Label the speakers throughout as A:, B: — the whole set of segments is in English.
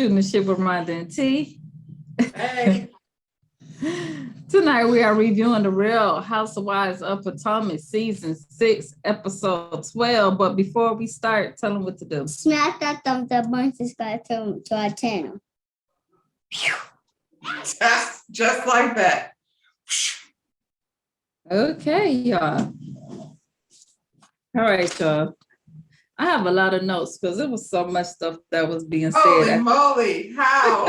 A: Shooting the shit with Rhonda and T.
B: Hey.
A: Tonight we are reviewing The Real Housewives of Potomac Season 6, Episode 12. But before we start, tell them what to do.
C: Smash that thumbs up button, subscribe to our channel.
B: Just like that.
A: Okay, y'all. All right, y'all. I have a lot of notes because there was so much stuff that was being said.
B: Holy moly, how?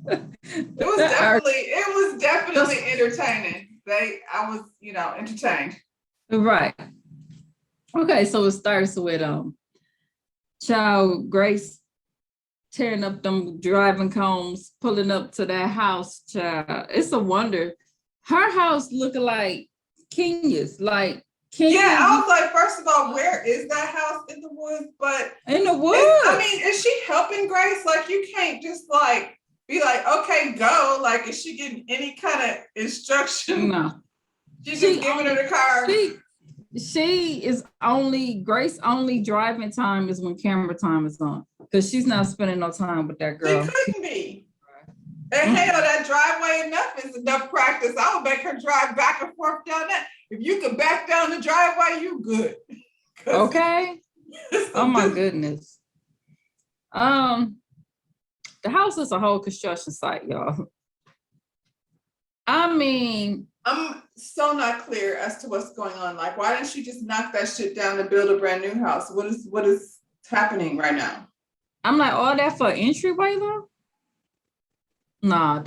B: It was definitely entertaining. I was, entertained.
A: Right. Okay, so it starts with child Grace tearing up them driving combs, pulling up to that house, child. It's a wonder. Her house looking like Kenya's, like Kenya.
B: Yeah, I was like, first of all, where is that house in the woods? But
A: in the woods.
B: Is she helping Grace? Like, you can't just like be like, okay, go. Like, is she getting any kind of instruction?
A: No.
B: She's just giving her the car.
A: She is Grace only driving time is when camera time is on. Because she's not spending no time with that girl.
B: She couldn't be. And hell, that driveway is enough practice. I would make her drive back and forth down that. If you could back down the driveway, you good.
A: Okay. Oh my goodness. The house is a whole construction site, y'all. I mean,
B: I'm so not clear as to what's going on. Like, why didn't she just knock that shit down and build a brand new house? What is happening right now?
A: I'm like, all that for entryway though? Nah.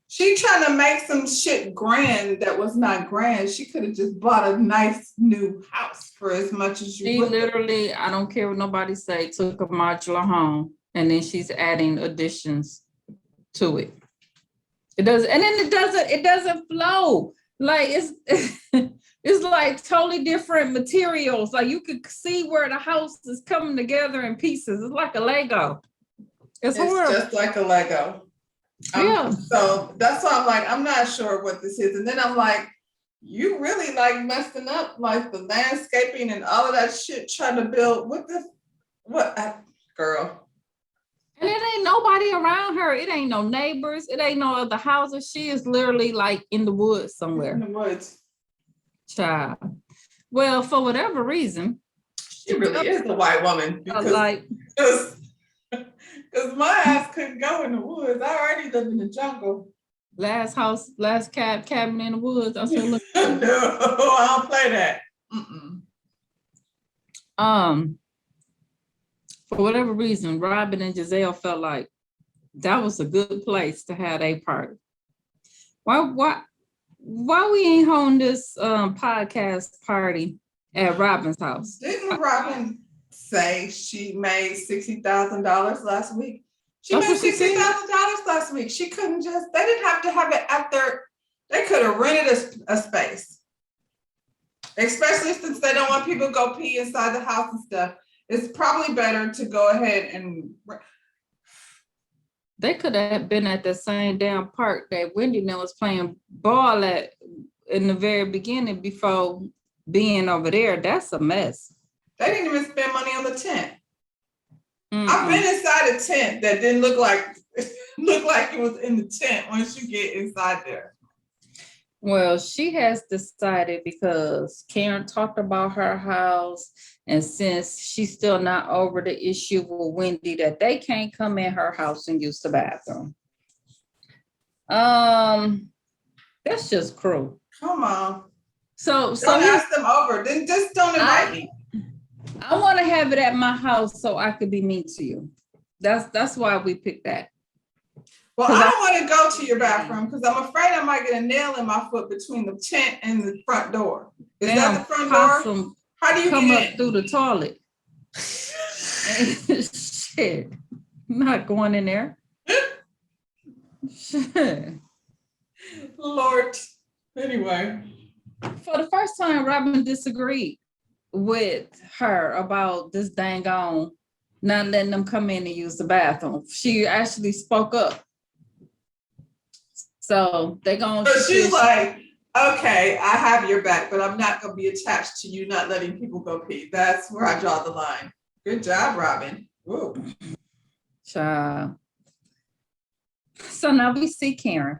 A: She
B: trying to make some shit grand that was not grand. She could have just bought a nice new house for as much as you.
A: She literally, I don't care what nobody say, took a modular home and then she's adding additions to it. It doesn't flow. Like it's like totally different materials. Like you could see where the house is coming together in pieces. It's like a Lego. It's horrible.
B: Just like a Lego.
A: Yeah.
B: So that's why I'm like, I'm not sure what this is. And then I'm like, you really like messing up like the landscaping and all of that shit trying to build girl.
A: And it ain't nobody around her. It ain't no neighbors. It ain't no other houses. She is literally like in the woods somewhere.
B: In the woods.
A: Child. Well, for whatever reason.
B: She really is the white woman. Because my ass couldn't go in the woods. I already live in the jungle.
A: Last cabin in the woods. I said, look.
B: No, I don't play that.
A: For whatever reason, Robin and Giselle felt like that was a good place to have a party. Why we ain't holding this podcast party at Robin's house?
B: Didn't Robin say she made $60,000 last week? She made $60,000 last week. She couldn't they didn't have to have it they could have rented a space. Especially since they don't want people to go pee inside the house and stuff. It's probably better to go ahead and.
A: They could have been at the same damn park that Wendy was playing ball at in the very beginning before being over there. That's a mess.
B: They didn't even spend money on the tent. I've been inside a tent that didn't look like it was in the tent once you get inside there.
A: Well, she has decided because Karen talked about her house, and since she's still not over the issue with Wendy that they can't come in her house and use the bathroom. That's just cruel.
B: Come on.
A: So
B: don't ask them over. Then just don't invite me.
A: I want to have it at my house so I could be mean to you. That's why we picked that.
B: Well, I don't want to go to your bathroom because I'm afraid I might get a nail in my foot between the tent and the front door. Is that the front door? How do you
A: come
B: get
A: up through the toilet? Shit, I'm not going in there. Shit.
B: Lord. Anyway.
A: For the first time, Robin disagreed with her about this dang on not letting them come in and use the bathroom. She actually spoke up. So they're going to.
B: So she's like, okay, I have your back, but I'm not going to be attached to you not letting people go pee. That's where I draw the line. Good job, Robin. Woo.
A: Child. So now we see Karen.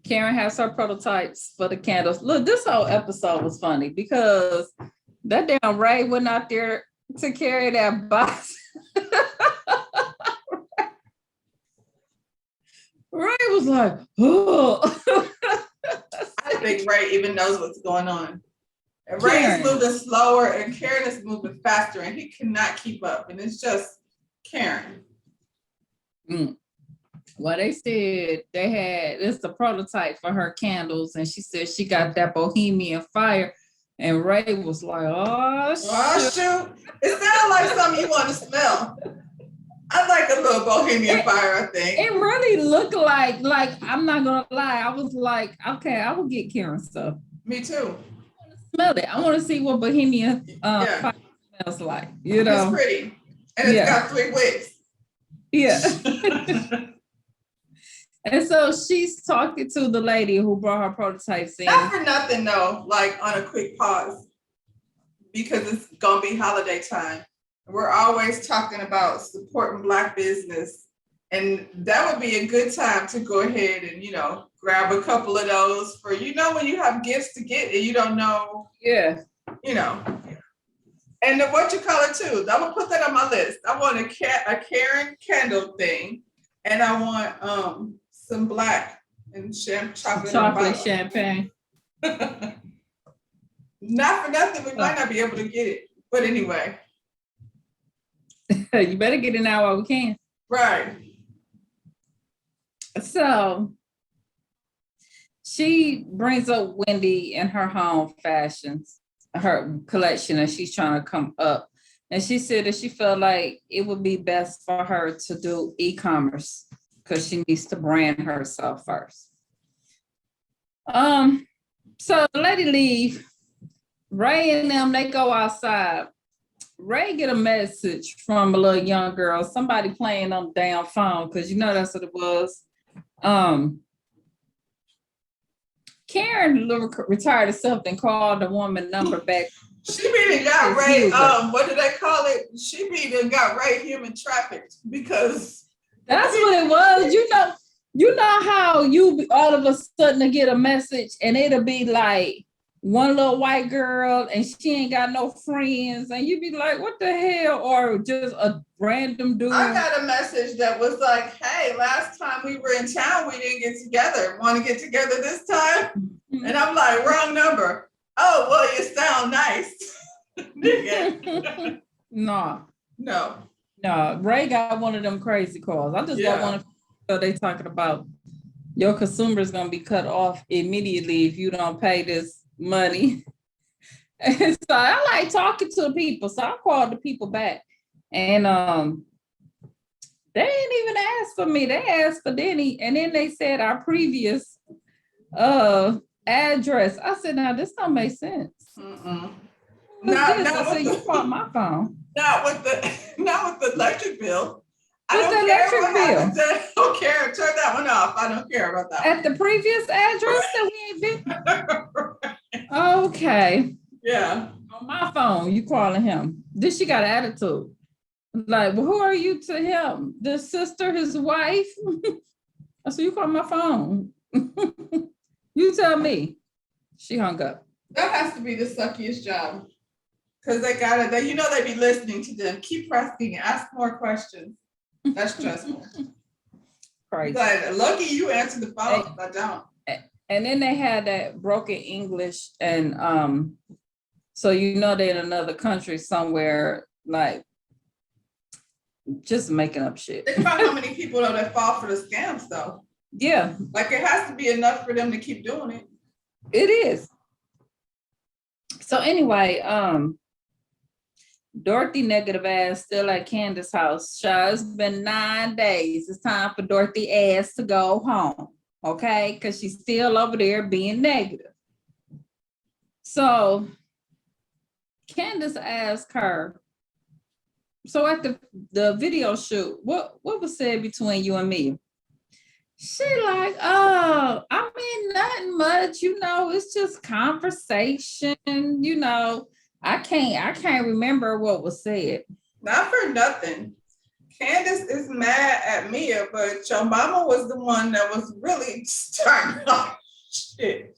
A: Karen has her prototypes for the candles. Look, this whole episode was funny because that damn Ray went out there to carry that box. Ray was like, oh.
B: I think Ray even knows what's going on. And Ray
A: Karen.
B: is moving slower and Karen is moving faster and he cannot keep up. And it's just Karen.
A: Well, they said they had, it's the prototype for her candles. And she said she got that Bohemian fire. And Ray was like, oh,
B: shoot. It sounds like something you want to smell. I like a little Bohemian fire, I think.
A: It really looked like I'm not gonna lie. I was like, okay, I will get Karen stuff.
B: Me too.
A: Smell it. I want to see what Bohemian fire smells like. You know,
B: it's pretty, and it's got 3 wicks.
A: Yeah. And so she's talking to the lady who brought her prototypes in.
B: Not for nothing though. Like on a quick pause, because it's gonna be holiday time. We're always talking about supporting Black business, and that would be a good time to go ahead and, you know, grab a couple of those for, you know, when you have gifts to get and you don't know, you know. And then what you call it too, I'm gonna put that on my list. I want a Karen candle thing, and I want some Black and chocolate
A: champagne.
B: Not for nothing, we might not be able to get it, but anyway.
A: You better get it now while we can.
B: Right.
A: So she brings up Wendy and her home fashions, her collection, and she's trying to come up. And she said that she felt like it would be best for her to do e-commerce because she needs to brand herself first. So the lady leave. Ray and them, they go outside. Ray get a message from a little young girl, somebody playing on the damn phone, because you know that's what it was. Karen retired herself and called the woman number back.
B: She even got Ray, what do they call it? She even got Ray human trafficked, because
A: that's what it was. You know how you all of a sudden get a message and it'll be like one little white girl and she ain't got no friends, and you be like, what the hell? Or just a random dude.
B: I got a message that was like, hey, last time we were in town, we didn't get together. Want to get together this time? Mm-hmm. And I'm like, wrong number. Oh, well, you sound nice. No.
A: Ray got one of them crazy calls. I just got one of them. They talking about your consumer is going to be cut off immediately if you don't pay this money. And so I like talking to the people. So I called the people back, and they didn't even ask for me. They asked for Denny, and then they said our previous address. I said, now this don't make sense. You called my phone.
B: Not with the electric bill. I don't care. Turn that one off. I don't care about that.
A: At the previous address that we ain't been. Okay.
B: Yeah.
A: On my phone, you calling him. Then she got an attitude. Like, well, who are you to him? The sister, his wife? I said, you call my phone. You tell me. She hung up.
B: That has to be the suckiest job. Because they be listening to them. Keep pressing, ask more questions. That's stressful.
A: Crazy.
B: Like, lucky you answer the phone. I don't.
A: And then they had that broken English, and so they're in another country somewhere, like just making up shit.
B: Think about how many people that fall for the scams, though.
A: Yeah.
B: Like, it has to be enough for them to keep doing it.
A: It is. So anyway, Dorothy negative ass still at Candace's house. It's been 9 days. It's time for Dorothy ass to go home. Okay, because she's still over there being negative. So Candace asked her, so at the video shoot, what was said between you and me? She like, oh, I mean, nothing much, it's just conversation, I can't remember what was said.
B: Not for nothing. Candace is mad at Mia, but your mama was the one that was really starting off shit.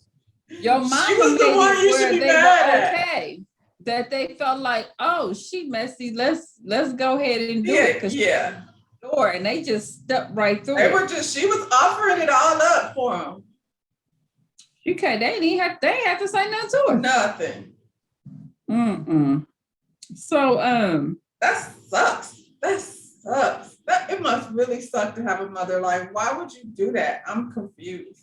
A: Your mama
B: She was the
A: made
B: one
A: it
B: you
A: where
B: should be
A: they
B: mad
A: were
B: at.
A: okay. That they felt like, oh, she messy. Let's go ahead and do
B: Yeah,
A: it. Cause
B: yeah.
A: door and they just stepped right through
B: They
A: it.
B: were just, she was offering it all up for him.
A: Okay, they ain't have to say nothing to her.
B: Nothing.
A: So
B: That sucks. That sucks. It must really suck to have a mother. Like, why would you do that? I'm confused.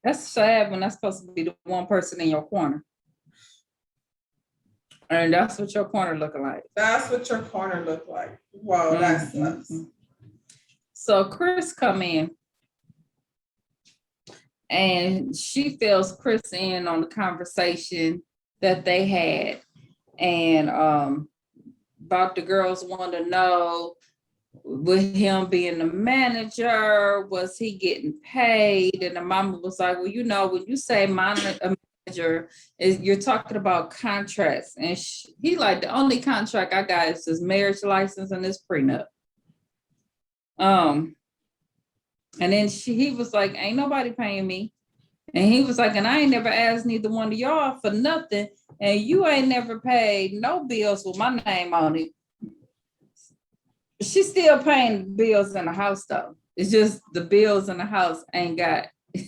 A: that's sad when that's supposed to be the one person in your corner. And that's what your corner looking like.
B: That's what your corner looked like. Wow, that sucks.
A: So Chris come in and she fills Chris in on the conversation that they had. And about the girls want to know, with him being the manager, was he getting paid? And the mama was like, well, you know, when you say manager, you're talking about contracts. And he like, the only contract I got is his marriage license and his prenup. And then he was like, ain't nobody paying me. And he was like, and I ain't never asked neither one of y'all for nothing. And you ain't never paid no bills with my name on it. She's still paying bills in the house though. It's just the bills in the house ain't got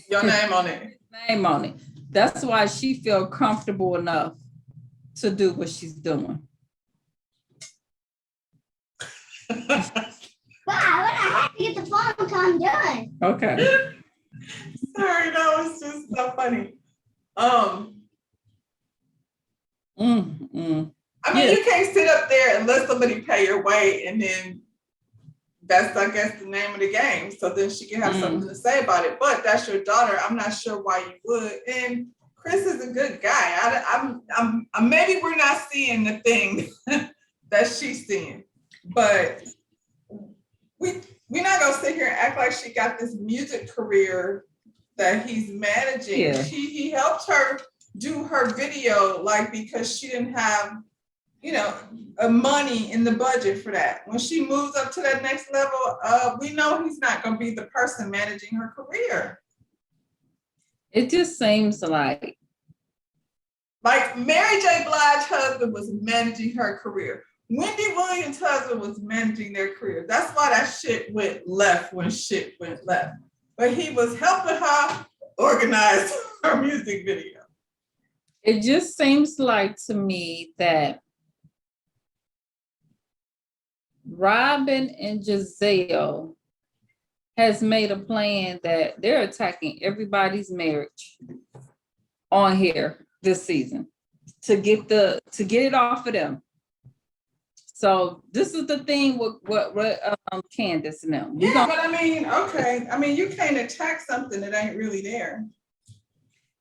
B: your name on it.
A: Name on it. That's why she feel comfortable enough to do what she's doing.
C: Wow, I have to get the phone call done.
A: Okay.
B: Sorry, that was just so funny. I mean, you can't sit up there and let somebody pay your way, and then that's, I guess, the name of the game. So then she can have something to say about it. But that's your daughter. I'm not sure why you would. And Chris is a good guy. I'm maybe we're not seeing the thing that she's seeing, but we're not gonna sit here and act like she got this music career that he's managing.
A: Yeah.
B: He helped her do her video, like, because she didn't have, money in the budget for that. When she moves up to that next level, we know he's not gonna be the person managing her career.
A: It just seems like
B: Mary J. Blige's husband was managing her career. Wendy Williams' husband was managing their career. That's why that shit went left when shit went left. But he was helping her organize her music video.
A: it just seems like to me that Robin and Giselle has made a plan that they're attacking everybody's marriage on here this season to get it off of them. So this is the thing with Candace and them.
B: Yeah, but I mean, okay. I mean, you can't attack something that ain't really there.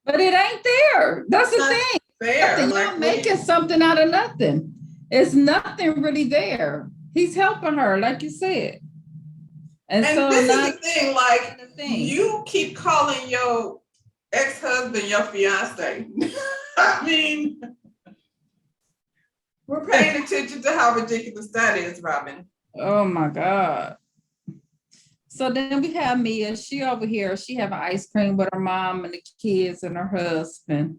A: But it ain't there. That's the thing.
B: Fair.
A: You're making something out of nothing. It's nothing really there. He's helping her, like you said. And so
B: this is the thing, you keep calling your ex-husband your fiance. I mean, we're paying attention to how ridiculous that is, Robin.
A: Oh my God. So then we have Mia. She over here, she having ice cream with her mom and the kids and her husband.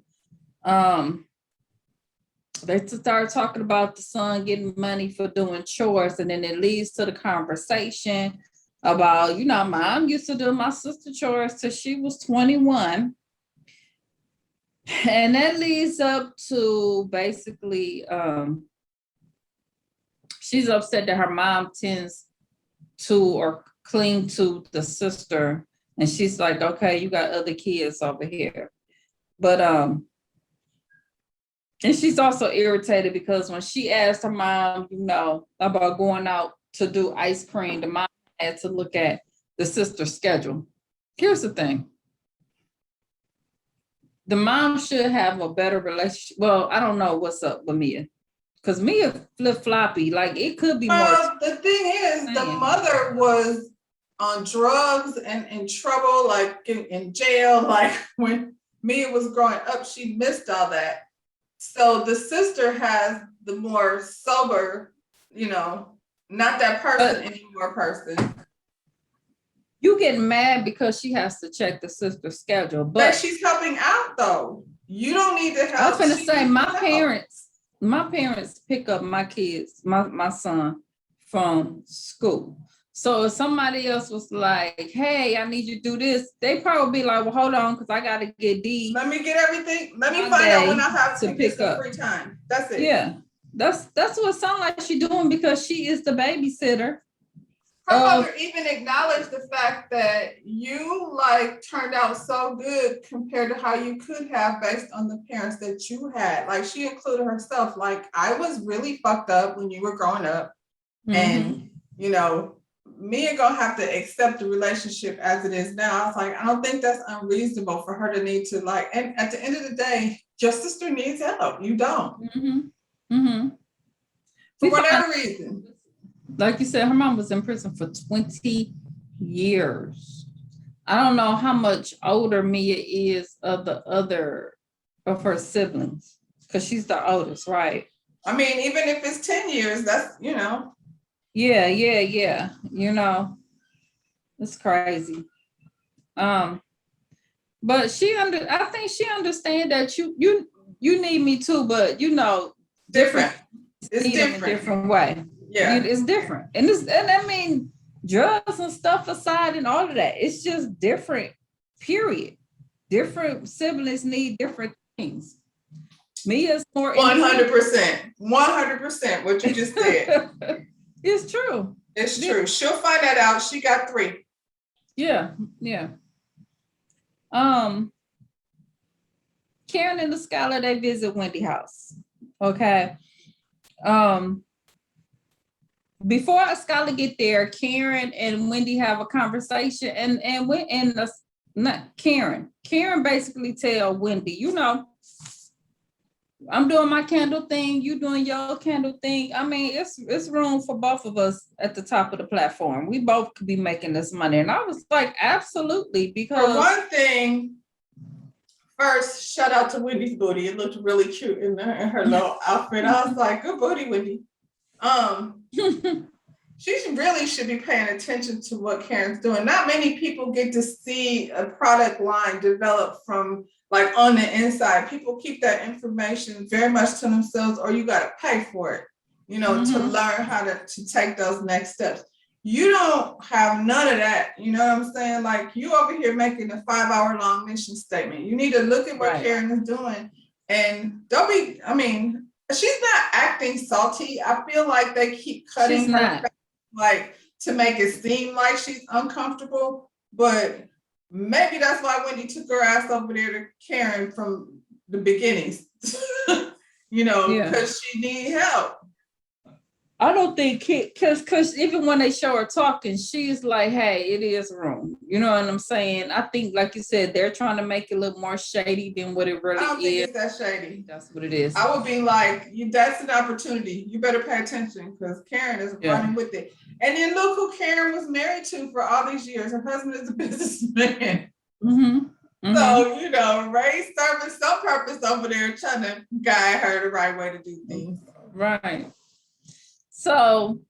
A: They start talking about the son getting money for doing chores, and then it leads to the conversation about, mom used to do my sister chores till she was 21. And that leads up to basically, she's upset that her mom tends to or cling to the sister. And she's like, okay, you got other kids over here. But, and she's also irritated because when she asked her mom, about going out to do ice cream, the mom had to look at the sister's schedule. Here's the thing. The mom should have a better relationship. Well, I don't know what's up with Mia. Because Mia flip-floppy, like it could be more.
B: Well, the thing is, the mother was on drugs and in trouble, like in jail. Like when Mia was growing up, she missed all that. So the sister has the more sober, not that person anymore person.
A: You get mad because she has to check the sister's schedule,
B: But she's helping out though. You don't need to help.
A: I was gonna say my parents pick up my kids, my son from school. So if somebody else was like, hey, I need you to do this, they probably be like, well, hold on, because I gotta get D.
B: Let me get everything. Let me find out when I have to pick up free time. That's it.
A: Yeah. That's what it sounds like she's doing because she is the babysitter.
B: Her mother even acknowledged the fact that you turned out so good compared to how you could have based on the parents that you had. Like she included herself. Like I was really fucked up when you were growing up, and me are gonna have to accept the relationship as it is now. I was like, I don't think that's unreasonable for her to need to and at the end of the day, your sister needs help. You don't. For whatever reason.
A: Like you said, her mom was in prison for 20 years. I don't know how much older Mia is of the other of her siblings, because she's the oldest, right?
B: I mean, even if it's 10 years, that's,
A: Yeah. It's crazy. But I think she understands that you need me too, but
B: different. It's
A: different. In a different way.
B: Yeah.
A: It's different. And I mean, drugs and stuff aside and all of that, it's just different, period. Different siblings need different things. Mia's more
B: 100%. 100% what you just said.
A: It's true.
B: It's true. She'll find that out. She got 3.
A: Yeah. Karen and the Scholar, they visit Wendy house. Okay. Before Scholar get there, Karen and Wendy have a conversation, and not Karen. Karen basically tell Wendy, I'm doing my candle thing, you doing your candle thing. I mean, it's room for both of us at the top of the platform. We both could be making this money. And I was like, absolutely, because
B: for one thing, first, shout out to Wendy's booty. It looked really cute in her little outfit. I was like, good booty, Wendy. She really should be paying attention to what Karen's doing. Not many people get to see a product line develop from on the inside. People keep that information very much to themselves, or you got to pay for it, to learn how to take those next steps. You don't have none of that. You know what I'm saying? You over here making a 5-hour-long mission statement. You need to look at what Karen is doing, and she's not acting salty. I feel like they keep cutting her back, to make it seem like she's uncomfortable, but maybe that's why Wendy took her ass over there to Karen from the beginnings, because she needs help.
A: I don't think, because even when they show her talking, she's like, hey, it is room. You know what I'm saying? I think, like you said, they're trying to make it look more shady than what it really is.
B: I don't think it's that shady.
A: That's what it is.
B: I would be like, that's an opportunity. You better pay attention, because Karen is running with it. And then look who Karen was married to for all these years. Her husband is a businessman. So, Ray's serving some purpose over there, trying to guide her the right way to do things.
A: Right. So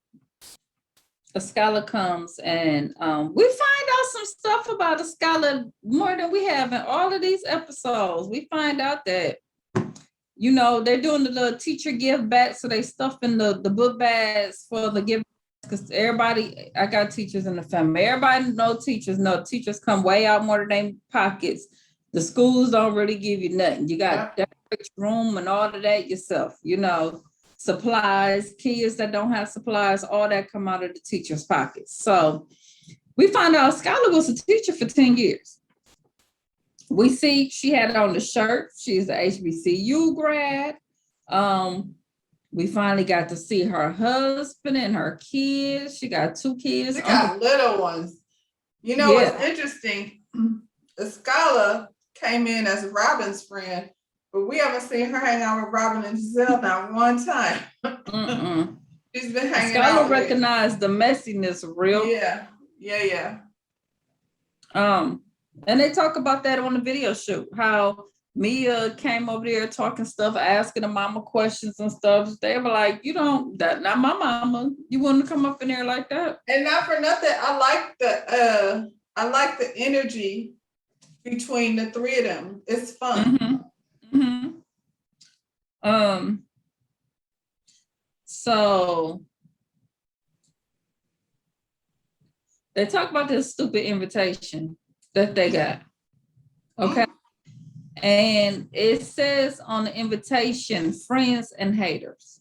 A: a scholar comes and we find out some stuff about a scholar more than we have in all of these episodes. We find out that, they're doing the little teacher give back. So they stuff in the book bags for the give, because I got teachers in the family. Everybody know teachers come way out more than their pockets. The schools don't really give you nothing. You got that room and all of that yourself, supplies, kids that don't have supplies, all that come out of the teacher's pockets. So we found out Skylar was a teacher for 10 years. We see she had on the shirt. She's an HBCU grad. We finally got to see her husband and her kids. She got 2 kids.
B: She got little ones. What's interesting, Skylar came in as Robin's friend, but we haven't seen her hang out with Robin and Giselle not one time. She's been hanging out.
A: Skylar recognized the messiness real.
B: Yeah.
A: And they talk about that on the video shoot, how Mia came over there talking stuff, asking the mama questions and stuff. They were like, you don't, that not my mama. You wouldn't come up in there like that.
B: And not for nothing, I like the energy between the three of them. It's fun.
A: So they talk about this stupid invitation that they got. Okay. And it says on the invitation, friends and haters.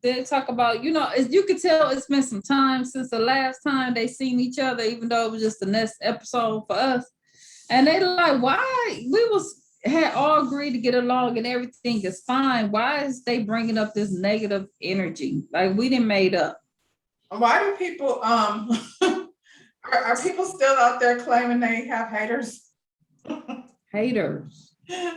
A: They talk about, as you can tell, it's been some time since the last time they seen each other, even though it was just the next episode for us. And they like, why? Had all agreed to get along and everything is fine. Why is they bringing up this negative energy? Like we didn't made up.
B: Why do people are people still out there claiming they have haters?
A: Haters.
B: All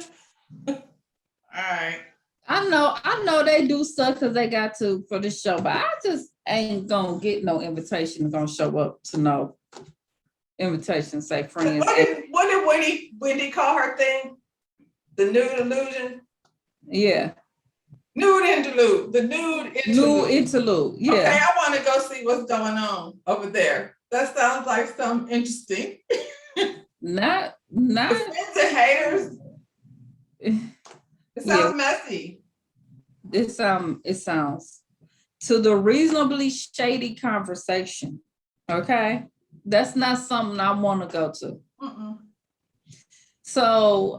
B: right.
A: I know they do stuff because they got to for the show, but I just ain't gonna get no invitation, gonna show up to no invitation, say friends.
B: What did Wendy call her thing? The nude illusion?
A: Yeah.
B: Nude interlude. The nude interlude.
A: Nude interlude. Yeah.
B: Okay, I want to go see what's going on over there. That sounds like something interesting.
A: Not
B: Friends and haters. It sounds messy.
A: It sounds to the reasonably shady conversation. Okay. That's not something I want to go to. So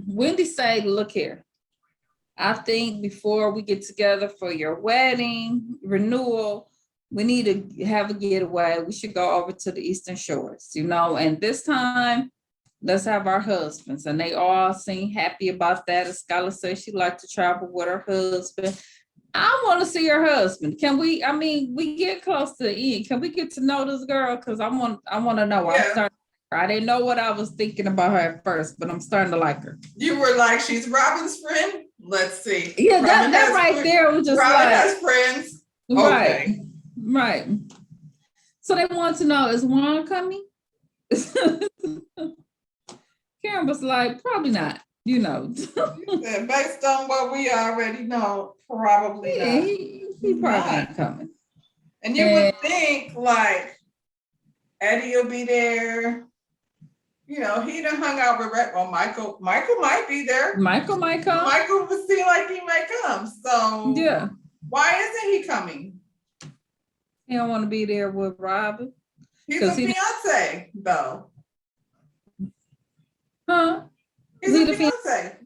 A: Wendy said, look here. I think before we get together for your wedding renewal, we need to have a getaway. We should go over to the Eastern Shores, and this time let's have our husbands. And they all seem happy about that. As Skylar says, she liked to travel with her husband. I want to see her husband. Can we, we get close to the end. Can we get to know this girl? Because I want to know.
B: Yeah.
A: I didn't know what I was thinking about her at first, but I'm starting to like her.
B: You were like, she's Robin's friend? Let's see.
A: Yeah, that right friends. There was just
B: Robin
A: like.
B: has friends.
A: Okay. Right. So they want to know, is Juan coming? Karen was like, probably not, Based
B: on what we already know, probably not.
A: He probably not coming.
B: And you would think like Eddie will be there. He done hung out with Michael. Michael might be there.
A: Michael might come.
B: Michael would seem like he might come. So
A: yeah.
B: Why isn't he coming?
A: He don't want to be there with Robin.
B: He's a fiance, though.
A: Huh?
B: He's a fiance.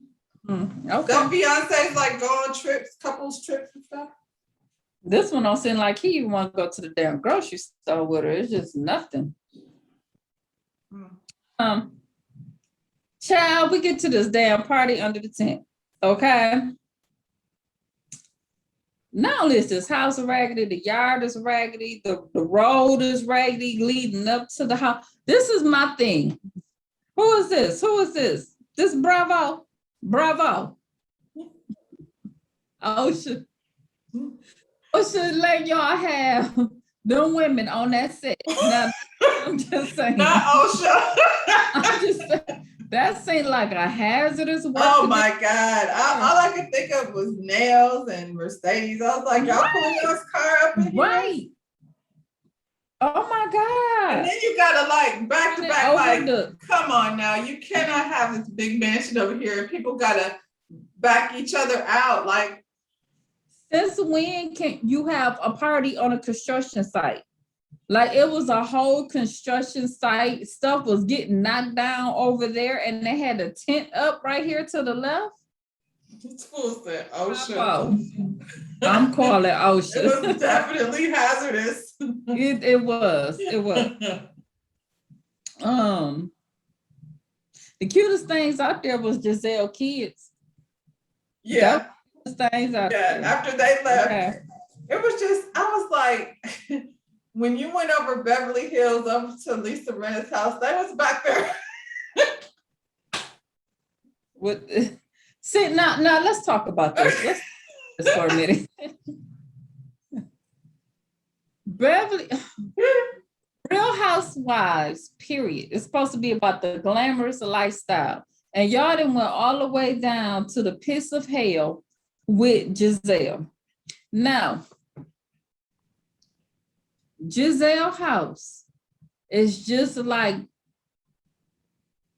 A: Okay.
B: Some fiancés like go on trips, couples trips and stuff.
A: This one don't seem like he even want to go to the damn grocery store with her. It's just nothing. Child, we get to this damn party under the tent. Okay. Not only is this house raggedy, the yard is raggedy, the road is raggedy leading up to the house. This is my thing. Who is this? This Bravo? Osha let y'all have them women on that set. Now, I'm just saying.
B: Not Osha.
A: I'm just saying. That seemed like a hazardous work.
B: Oh my God. All I could think of was nails and Mercedes. I was like, y'all pulling your car up in here?
A: Right. Oh my God.
B: And then you gotta like back to back, come on now. You cannot have this big mansion over here and people gotta back each other out. Like,
A: since when can you have a party on a construction site? Like it was a whole construction site. Stuff was getting knocked down over there and they had a tent up right here to the left.
B: It's full set. OSHA.
A: I'm calling OSHA.
B: It was definitely hazardous.
A: It was. The cutest things out there was Giselle kids.
B: Yeah.
A: Things out there.
B: After they left, it was just, I was like, when you went over Beverly Hills up to Lisa Rinna's house, they was back there.
A: Now let's talk about this. Let's just for a minute. Beverly, Real Housewives, period. It's supposed to be about the glamorous lifestyle. And y'all done went all the way down to the pits of hell with Giselle. Now, Giselle house is just like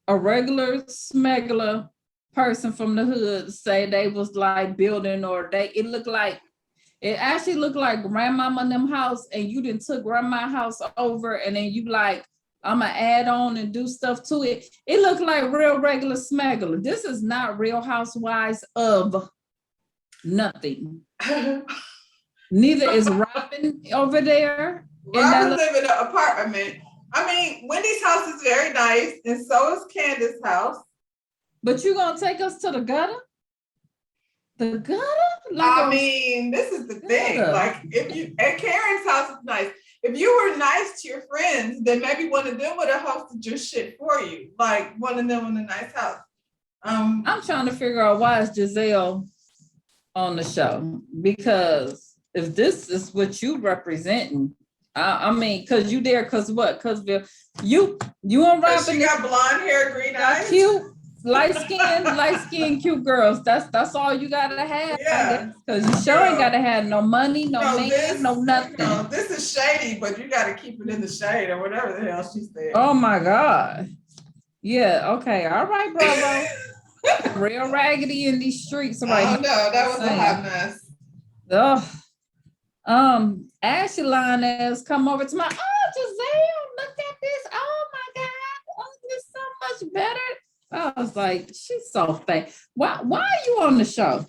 A: a regular smuggler person from the hood say they was like building, or it actually looked like grandmama and them house, and you didn't took grandma house over, and then you like, I'm gonna add on and do stuff to it. It looked like real regular smuggler. This is not Real Housewives of nothing. Neither is Robin over there.
B: Robin live in an apartment. I mean, Wendy's house is very nice, and so is Candace's house.
A: But you gonna take us to the gutter? The gutter?
B: I mean, this is the thing. Like, if you at Karen's house is nice. If you were nice to your friends, then maybe one of them would have hosted your shit for you. Like one of them in a nice house.
A: I'm trying to figure out why is Giselle on the show, because if this is what you representing, I mean, because you there, because what? Because you and Robin,
B: she got blonde hair, green eyes,
A: cute, light skin, cute girls. That's all you gotta have.
B: Yeah,
A: because you sure ain't gotta have no money, no man, no nothing.
B: No, this is shady, but you gotta keep it in the shade or whatever the hell she said.
A: Oh my God. Yeah. Okay. All right, Bravo. Real raggedy in these streets. Right.
B: Oh no, that was a hot mess.
A: Ashley Lioness come over to my, Giselle, look at this. Oh my God. Oh, this is so much better. I was like, she's so fake. Why are you on the show?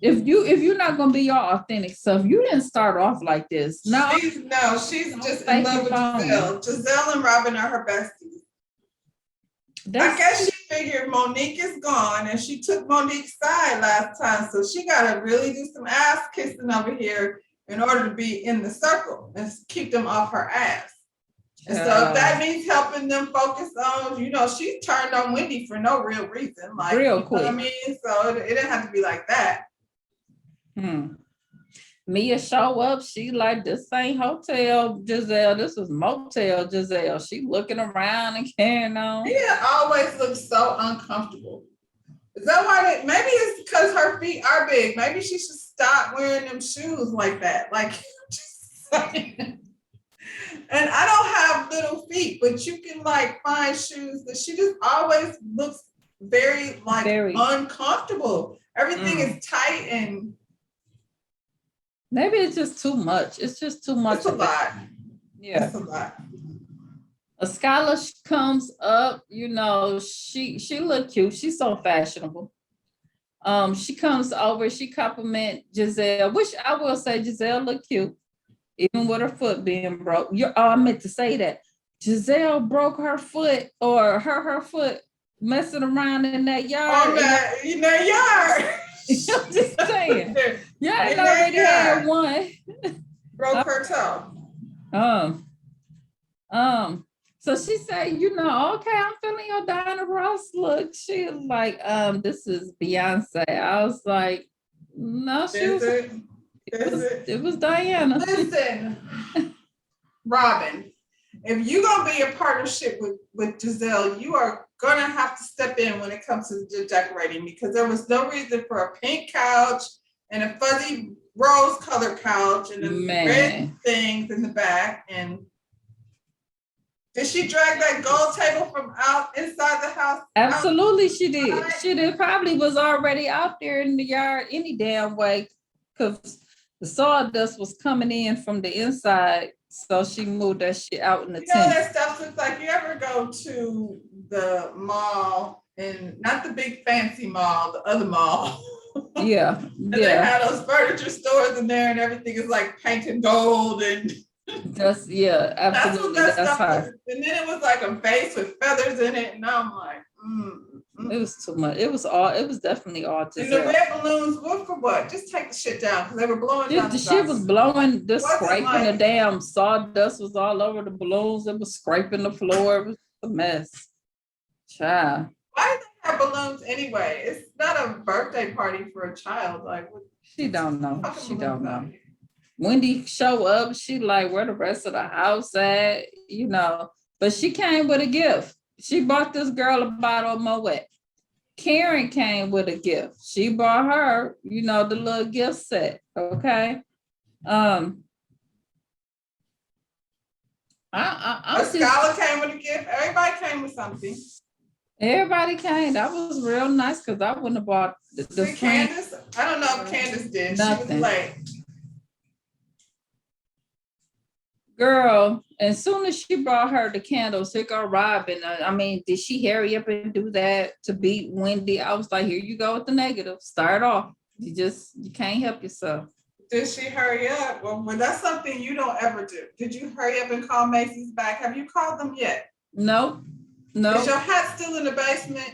A: If you're not gonna be your authentic self, you didn't start off like this. No,
B: she's just in love with Giselle. Giselle and Robin are her besties. I guess she figured Monique is gone, and she took Monique's side last time, so she gotta really do some ass kissing over here in order to be in the circle and keep them off her ass. And so if that means helping them focus on, she turned on Wendy for no real reason. Like,
A: real quick.
B: You know what I mean? So it didn't have to be like that.
A: Mia show up, she like, this ain't hotel Giselle, this is motel Giselle. She looking around and carrying on.
B: Mia always looks so uncomfortable. Is that why maybe it's because her feet are big. Maybe she should stop wearing them shoes like that. Like, just saying. And I don't have little feet, but you can like find shoes that she just always looks very uncomfortable. Everything is tight, and
A: maybe it's just too much. It's just too much.
B: It's a lot.
A: Yeah.
B: It's a lot.
A: A scholar comes up, she look cute. She's so fashionable. She comes over, she compliment Giselle, which I will say Giselle look cute. Even with her foot being broke. I meant to say that. Giselle broke her foot, or her foot messing around in that yard.
B: In that yard.
A: I'm just saying. Yeah, I already had one.
B: Broke her toe.
A: So she said, okay, I'm feeling your Diana Ross look. She was like, this is Beyonce. I was like, no, it was Diana.
B: Listen, Robin, if you're gonna be a partnership with Giselle, you are gonna have to step in when it comes to the decorating, because there was no reason for a pink couch and a fuzzy rose-colored couch and the red things in the back. And did she drag that gold table from inside the house?
A: Absolutely, she did. She did. Probably was already out there in the yard any damn way, because the sawdust was coming in from the inside, so she moved that shit out in the tent.
B: That stuff looks like, you ever go to the mall, and not the big fancy mall, the other mall.
A: Yeah.
B: And they had those furniture stores in there, and everything is like painted gold, and
A: absolutely. That's her.
B: And then it was like a vase with feathers in it, and I'm like,
A: It was too much. It was definitely all
B: And the red balloons were for what? Just take the shit down, because they were blowing down
A: the shit was blowing, scraping the damn sawdust was all over the balloons. It was scraping the floor. It was a mess. Child.
B: Why do they have balloons anyway? It's not a birthday party for a child. Like,
A: she don't know. She don't know. Wendy show up. She like, where the rest of the house at? But but she came with a gift. She bought this girl a bottle of Moet. Karen came with a gift. She bought her, the little gift set. Okay.
B: A scholar came with a gift. Everybody came with something.
A: Everybody came. That was real nice because I wouldn't have bought the
B: Candace. I don't know if Candace did.
A: Nothing.
B: She was late.
A: Girl, as soon as she brought her the candles, here go Robin. I mean, did she hurry up and do that to beat Wendy? I was like, here you go with the negative. Start off. You can't help yourself.
B: Did she hurry up? Well, that's something you don't ever do. Did you hurry up and call Macy's back? Have you called them yet?
A: No.
B: Is your hat still in the basement?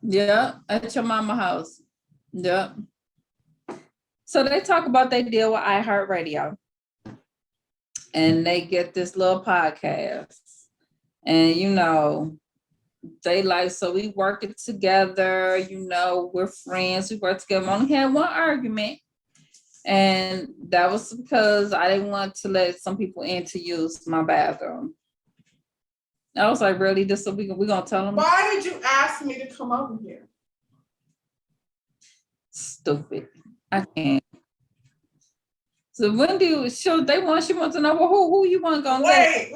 A: Yeah, at your mama house. Yeah. So they talk about they deal with iHeartRadio. And they get this little podcast. And, they like, so we work it together, we're friends, we work together. We only had one argument. And that was because I didn't want to let some people in to use my bathroom. I was like, really? This we're going to tell them?
B: Why did you ask me to come over here?
A: Stupid. I can't. So Wendy, she wants to know, well, who you want to go
B: Wait.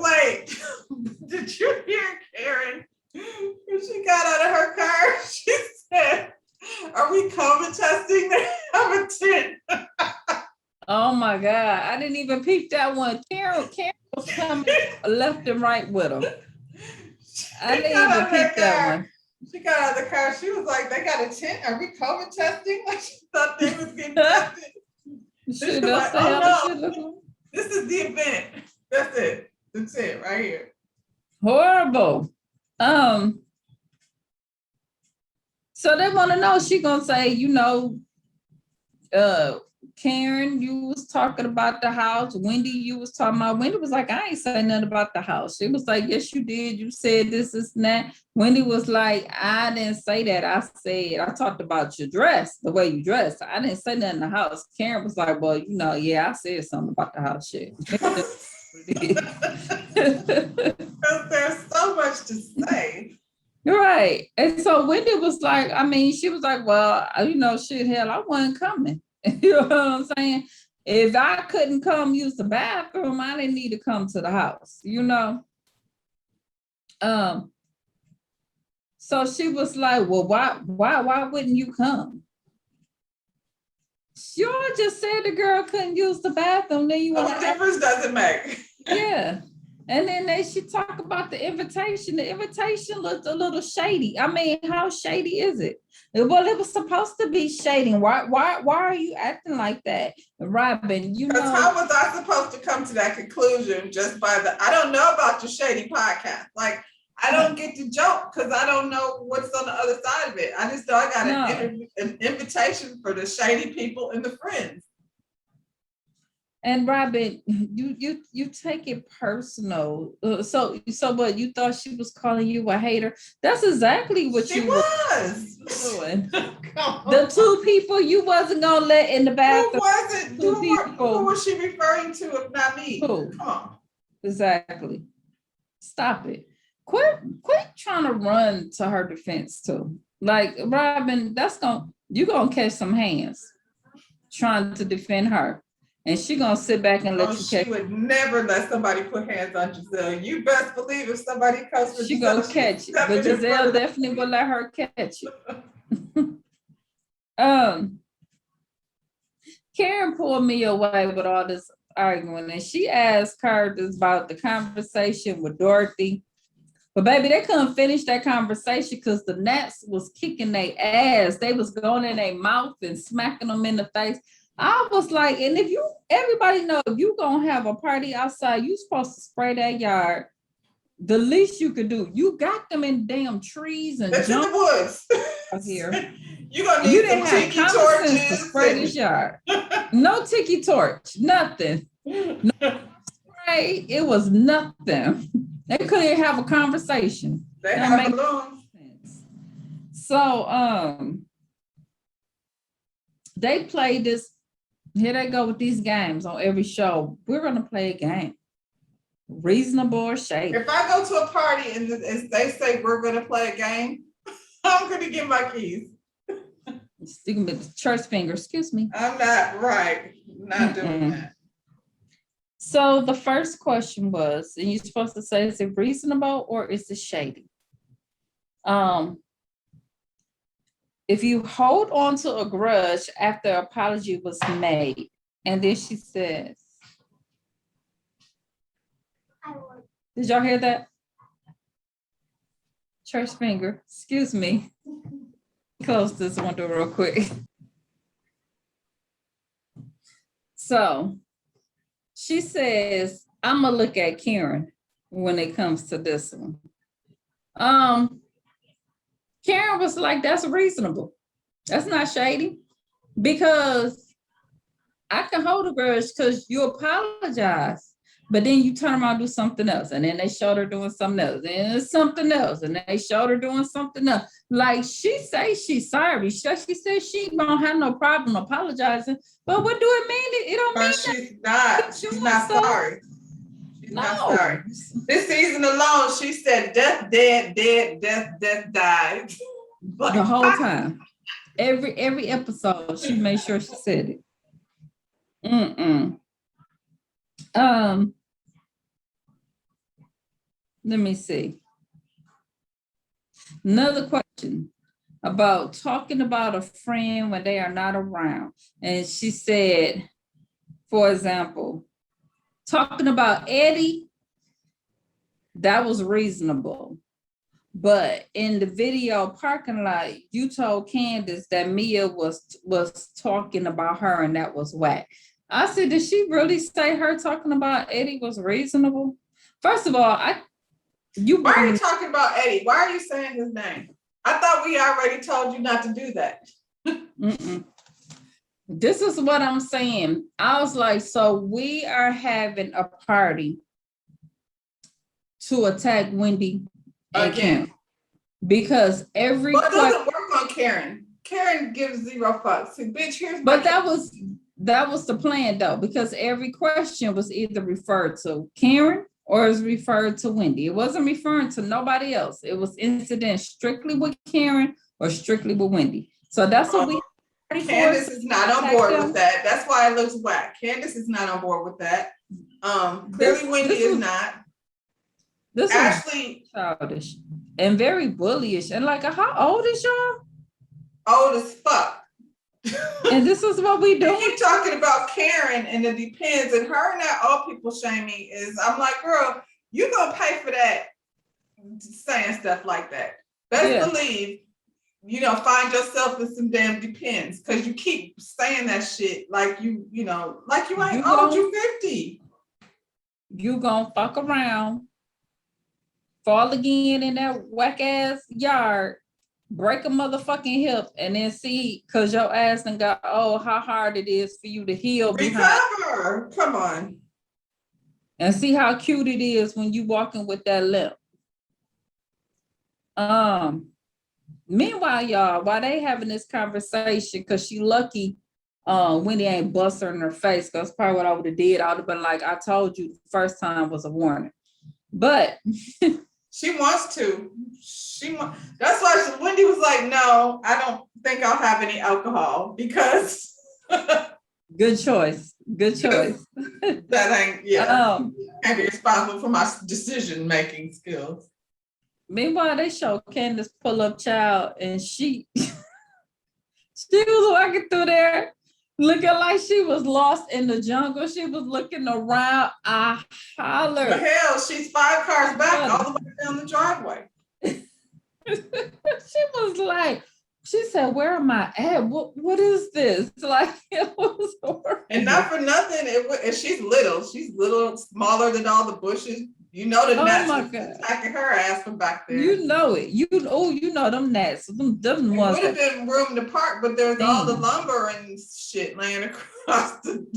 B: Did you hear Karen? When she got out of her car, she said, are we COVID testing? They have a tent.
A: Oh my God. I didn't even peep that one. Karen was coming left and right with them. I didn't even peep that one.
B: She got out of the car. She was like, they got a tent. Are we COVID testing? Like she thought they was getting tested.
A: Shit,
B: like, oh no, this is the event. That's it. That's it right here.
A: Horrible. So they want to know, she gonna say, Karen, you was talking about the house. Wendy, you was talking about. Wendy was like, I ain't saying nothing about the house. She was like, yes, you did. You said this is that. Wendy was like, I didn't say that. I talked about your dress, the way you dress. I didn't say nothing in the house. Karen was like, well, yeah, I said something about the house shit.
B: Because there's so much to say.
A: Right. And so Wendy was like, she was like, well, shit, hell, I wasn't coming. You know what I'm saying? If I couldn't come use the bathroom, I didn't need to come to the house, So she was like, well, why wouldn't you come? You just said the girl couldn't use the bathroom. Then you
B: what difference does it make?
A: Yeah. And then she talk about the invitation. The invitation looked a little shady. How shady is it? Well, it was supposed to be shady. Why are you acting like that, Robin?
B: Because how was I supposed to come to that conclusion just by I don't know about your shady podcast. Like, I don't get the joke because I don't know what's on the other side of it. I just know I got an invitation for the shady people and the friends.
A: And Robin, you take it personal. So what, you thought she was calling you a hater? That's exactly what she was doing. The two people you wasn't gonna let in the bathroom.
B: Who was she referring to if not me?
A: Who?
B: Come on.
A: Exactly. Stop it. Quit trying to run to her defense too. Like, Robin, you're gonna catch some hands trying to defend her. And she gonna sit back and let you catch.
B: She would never let somebody put hands on Giselle. You best believe if somebody comes for
A: she
B: Giselle,
A: gonna catch it. But Giselle definitely will let her catch it. Karen pulled me away with all this arguing, and she asked Curtis about the conversation with Dorothy. But baby, they couldn't finish that conversation because the gnats was kicking their ass. They was going in their mouth and smacking them in the face. I was like, and everybody know if you gonna have a party outside, you supposed to spray that yard. The least you could do, you got them in damn trees and
B: it's in the woods
A: out here.
B: You gonna need some tiki torches
A: to spray this yard. No tiki torch, nothing. No spray, it was nothing. They couldn't have a conversation.
B: They have balloons.
A: So they played this. Here they go with these games on every show. We're gonna play a game. reasonable or shady.
B: If I go to a party and they say we're gonna play a game, I'm gonna get my keys.
A: Sticking with the church finger, excuse me.
B: I'm not right. Not doing that.
A: So the first question was, and you're supposed to say, is it reasonable or is it shady? If you hold on to a grudge after an apology was made, and then she says, did y'all hear that? Church finger, excuse me. Close this window real quick. So she says, I'm gonna look at Karen when it comes to this one. Karen was like, that's reasonable. That's not shady, because I can hold a grudge because you apologize, but then you turn around and do something else, and then they showed her doing something else, and it's something else, and they showed her doing something else. Like, she say she's sorry. She says she don't have no problem apologizing, but what do it mean? It don't mean
B: she's not. She's not sorry. She's not sorry. This season alone, she said death, dead, death, died. But
A: the whole time. Every episode, she made sure she said it. Let me see. Another question about talking about a friend when they are not around. And she said, for example, talking about Eddie, that was reasonable. But in the video parking lot, you told Candace that Mia was talking about her and that was whack. I said, did she really say her talking about Eddie was reasonable? First of all, why
B: are you talking about Eddie? Why are you saying his name? I thought we already told you not to do that.
A: This is what I'm saying. I was like, so we are having a party to attack Wendy again. Karen, because every
B: but it doesn't work on Karen. Karen gives zero fucks. So, bitch, here's
A: but that was the plan though, because every question was either referred to Karen or is referred to Wendy. It wasn't referring to nobody else. It was incident strictly with Karen or strictly with Wendy. So that's what we.
B: Candace is not on board with that. That's why it looks whack. Candace is not on board with that. Clearly Wendy is not.
A: This Ashley childish and very bullyish. And like, how old is y'all?
B: Old as fuck.
A: And this is what we do.
B: You keep talking about Karen and it depends, and her and that old people shaming is, I'm like, girl, you gonna pay for that saying stuff like that. Best believe, find yourself in some damn depends, because you keep saying that shit like you ain't old, you 50.
A: You gonna fuck around, fall again in that whack ass yard, break a motherfucking hip, and then see, because your ass done got, how hard it is for you to heal.
B: Recover. Come on.
A: And see how cute it is when you walking with that limp. Meanwhile, y'all, while they having this conversation, because she lucky Wendy ain't bust her in her face, because probably what I would have did, I would have been like, I told you the first time was a warning. But
B: she wants to. That's why Wendy was like, no, I don't think I'll have any alcohol, because
A: good choice.
B: That ain't can't be responsible for my decision-making skills.
A: Meanwhile, they show Candace pull up child, and she was walking through there looking like she was lost in the jungle. She was looking around. I hollered.
B: The hell, she's 5 cars back all the way down the driveway.
A: She was like, she said, where am I at? What is this? Like, it was horrible. And
B: not for nothing, and she's little, smaller than all the bushes. The gnats attacking her ass from back there.
A: You know it. You know them gnats. Them ones.
B: It would have been room to park, but there's all the lumber and shit laying across the.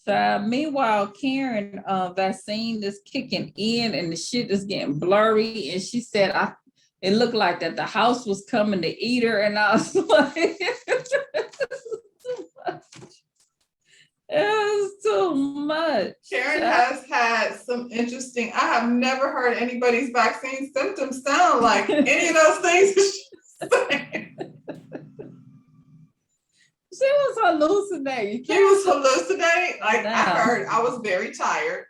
A: So meanwhile, Karen, vaccine is kicking in and the shit is getting blurry. And she said, it looked like that the house was coming to eat her. And I was like, It was too much.
B: Karen has had some interesting, I have never heard anybody's vaccine symptoms sound like any of those things she's saying.
A: She was hallucinating.
B: She was hallucinating. Like
A: No.
B: I heard, I was very tired.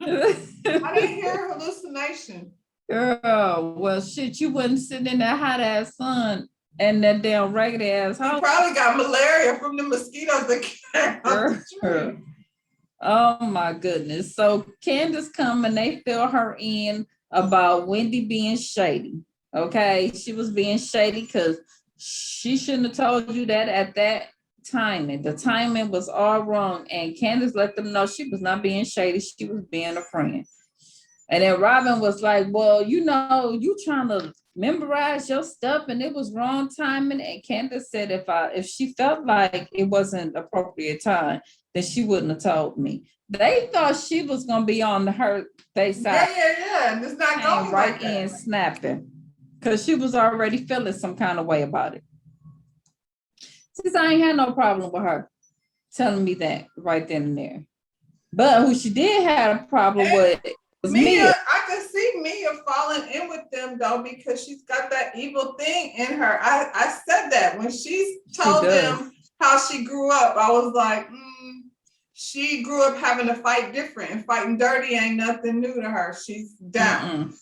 B: I didn't hear hallucination.
A: Girl, well, shit, you wasn't sitting in that hot ass sun and that damn ragged ass
B: She
A: house.
B: probably got malaria from the mosquitoes that came out the tree.
A: Oh my goodness. So Candace come and they fill her in about Wendy being shady. Okay. She was being shady because she shouldn't have told you that at that timing. The timing was all wrong. And Candace let them know she was not being shady. She was being a friend. And then Robin was like, well, you know, you trying to memorize your stuff and it was wrong timing. And Candace said if she felt like it wasn't appropriate time, then she wouldn't have told me. They thought she was gonna be on their side.
B: Yeah. And it's not going
A: Right
B: like
A: in
B: that.
A: snapping. Because she was already feeling some kind of way about it. Since I ain't had no problem with her telling me that right then and there. But who she did have a problem with was Mia.
B: I could see Mia falling in with them though, because she's got that evil thing in her. I said that when she told them how she grew up, I was like, she grew up having to fight different, and fighting dirty ain't nothing new to her. She's down.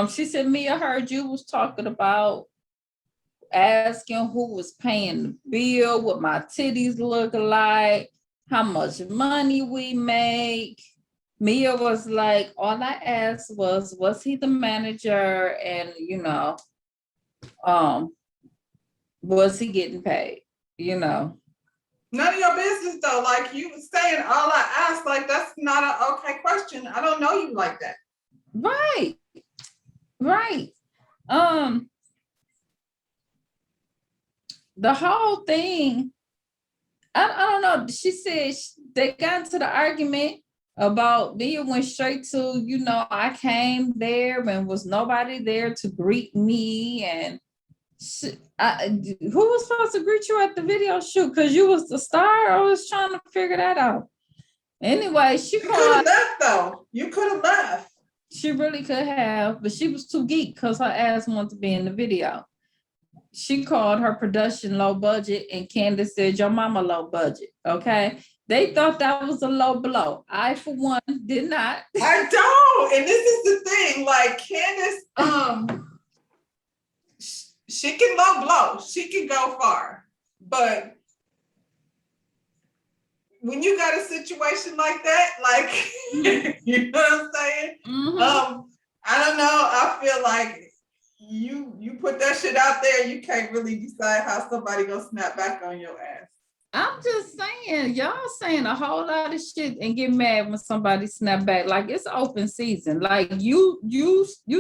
A: She said, Mia heard you was talking about asking who was paying the bill, what my titties look like, how much money we make. Mia was like, all I asked was he the manager? And you know, was he getting paid? You know.
B: None of your business though. Like you was saying, all I asked, like that's not an okay question. I don't know you like that.
A: Right. The whole thing, I don't know. She said they got into the argument about Mia went straight to, you know, I came there and was nobody there to greet me. And who was supposed to greet you at the video shoot? Because you was the star. I was trying to figure that out. Anyway,
B: You could have left though. You could have left.
A: She really could have, but she was too geek because her ass wanted to be in the video. She called her production low budget, and Candace said, your mama low budget, okay? They thought that was a low blow. I, for one, did not.
B: I don't, and this is the thing, like Candace, she can low blow, she can go far, but when you got a situation like that, like, you know what I'm saying? I don't know, I feel like you put that shit out there, you can't really decide how somebody gonna snap back on your ass.
A: I'm just saying, y'all saying a whole lot of shit and get mad when somebody snap back. Like it's open season. Like you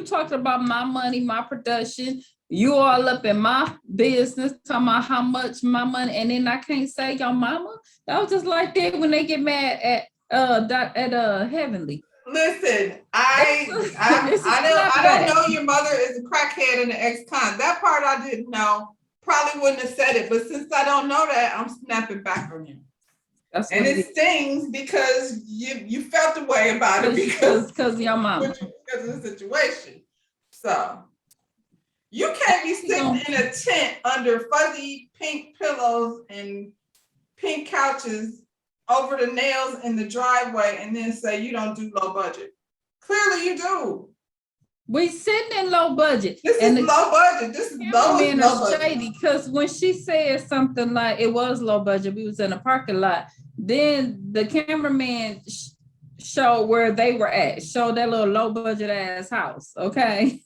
A: talked about my money, my production. You all up in my business, talking about how much my money, and then I can't say your mama. That was just like that when they get mad at Heavenly.
B: Listen, I don't know your mother is a crackhead and an ex-con. That part I didn't know. Probably wouldn't have said it, but since I don't know that, I'm snapping back on you. And it stings because you felt the way about it because
A: of your mama.
B: Because of the situation. So you can't be sitting in a tent under fuzzy pink pillows and pink couches over the nails in the driveway and then say you don't do low budget. Clearly you do.
A: We sitting in low budget.
B: This is low budget. This is low budget.
A: Because when she said something like it was low budget, we was in a parking lot. Then the cameraman showed where they were at, showed that little low budget ass house. Okay.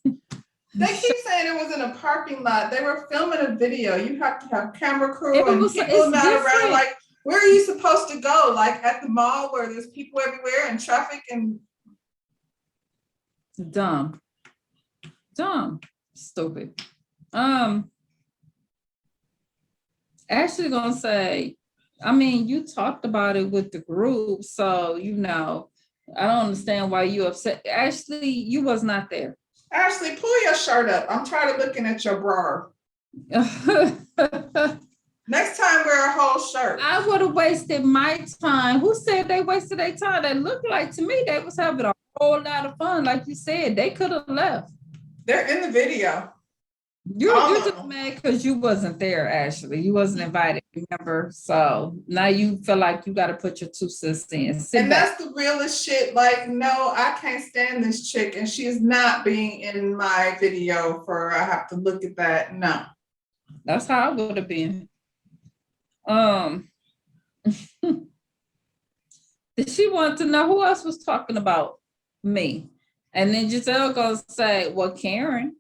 B: They keep saying it was in a parking lot. They were filming a video. You have to have camera crew and people not around. Like, where are you supposed to go? Like at the mall where there's people everywhere and traffic and
A: dumb, stupid. Actually gonna say, I mean, you talked about it with the group, so you know, I don't understand why you upset. Ashley, you was not there.
B: Ashley, pull your shirt up. I'm tired of looking at your bra. Next time, wear a whole shirt.
A: I would have wasted my time. Who said they wasted their time? They looked like to me they was having a whole lot of fun. Like you said, they could have left.
B: They're in the video.
A: You're just mad because you wasn't there, Ashley. You wasn't invited, remember? So now you feel like you got to put your 2 cents in.
B: And that's the realest shit. Like, no, I can't stand this chick, and she's not being in my video for I have to look at that. No.
A: That's how I would have been. Did she want to know who else was talking about me? And then Giselle goes say, well, Karen.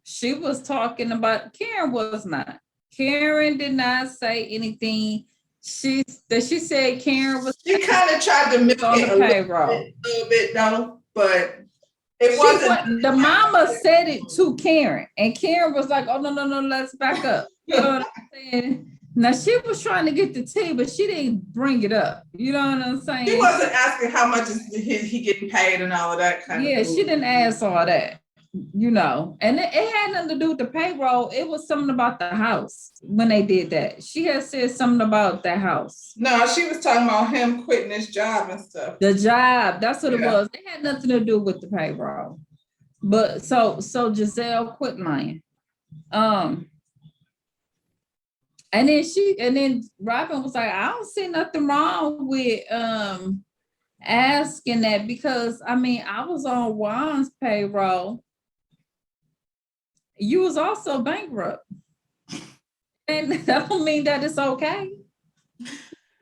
A: She was talking about, Karen was not. Karen did not say anything. She said Karen was.
B: She kind of tried to milk
A: on
B: it
A: the payroll.
B: a little bit though, but it wasn't.
A: The mama said it to Karen, and Karen was like, oh, no, let's back up. You know what I'm saying? Now, she was trying to get the tea, but she didn't bring it up. You know what I'm saying?
B: She wasn't asking how much is he getting paid and all of that kind of
A: Yeah, she didn't ask all that, you know. And it had nothing to do with the payroll. It was something about the house when they did that. She had said something about that house.
B: No, she was talking about him quitting his job and stuff.
A: The job, that's what it was. It had nothing to do with the payroll. But so Giselle quit lying. And then Robin was like, I don't see nothing wrong with asking that, because I mean, I was on Juan's payroll. You was also bankrupt. And that don't mean that it's okay.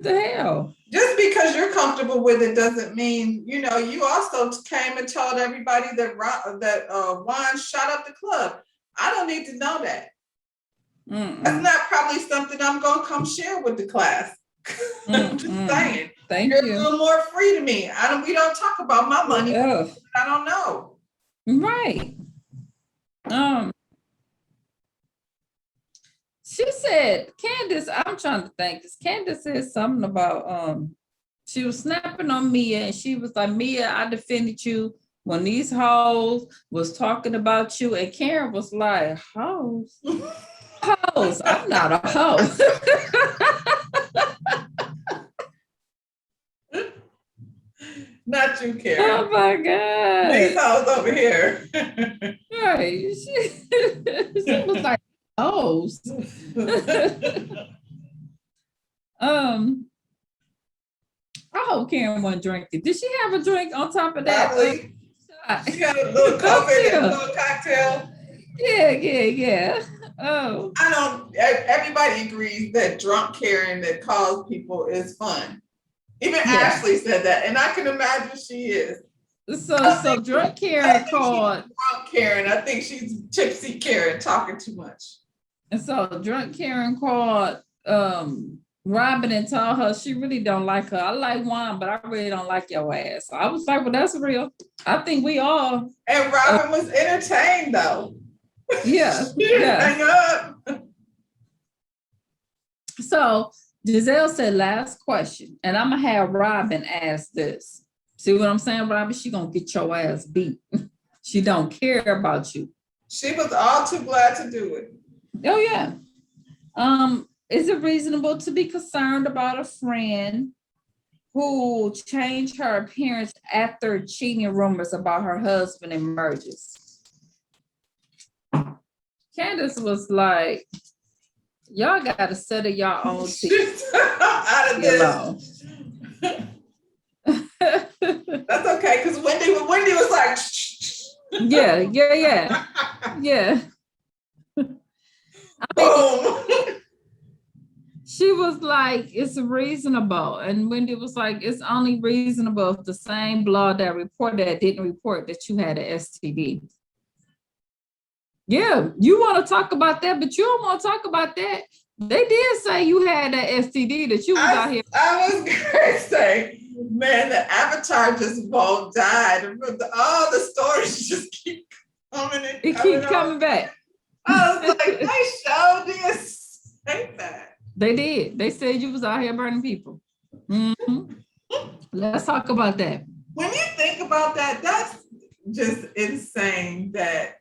A: The hell?
B: Just because you're comfortable with it doesn't mean, you know, you also came and told everybody that Juan shot up the club. I don't need to know that. That's not probably something I'm going to come share with the class. I'm just saying.
A: Thank
B: You're
A: you.
B: a little more free to me. We don't talk about my money.
A: Ugh.
B: I don't know.
A: Right. She said, Candace, I'm trying to think, because Candace said something about she was snapping on Mia, and she was like, Mia, I defended you when these hoes was talking about you, and Karen was like, hoes? Hoes, I'm not a hoe.
B: Not you, Karen.
A: Oh my God.
B: These hoes over here.
A: Right. She was like, hoes. I hope Karen wasn't drinking. Did she have a drink on top of that?
B: She had a little coffee and a little cocktail.
A: Yeah. Oh.
B: I know everybody agrees that drunk Karen that calls people is fun. Even Ashley said that, and I can imagine she is.
A: So drunk Karen called.
B: Drunk Karen. I think she's tipsy Karen talking too much.
A: And so drunk Karen called Robin and told her she really don't like her. I like Juan, but I really don't like your ass. So I was like, well, that's real. I think we all.
B: And Robin was entertained though.
A: Yeah.
B: Hang up.
A: So Giselle said, last question, and I'm gonna have Robin ask this. See what I'm saying, Robin? She gonna get your ass beat. She don't care about you.
B: She was all too glad to do it.
A: Oh yeah. Is it reasonable to be concerned about a friend who changed her appearance after cheating rumors about her husband emerges? Candace was like, y'all gotta settle your own teeth.
B: Out of this. That's okay, because Wendy was like,
A: yeah.
B: Boom.
A: She was like, it's reasonable. And Wendy was like, it's only reasonable if the same blog that reported didn't report that you had an STD. Yeah, you want to talk about that, but you don't want to talk about that. They did say you had that STD, that you was out here.
B: I was going to say, man, the avatar just won't die. All the stories just keep coming in.
A: It keep coming back.
B: I was like, they showed this. Say that.
A: They did. They said you was out here burning people. Mm-hmm. Let's talk about that.
B: When you think about that, that's just insane that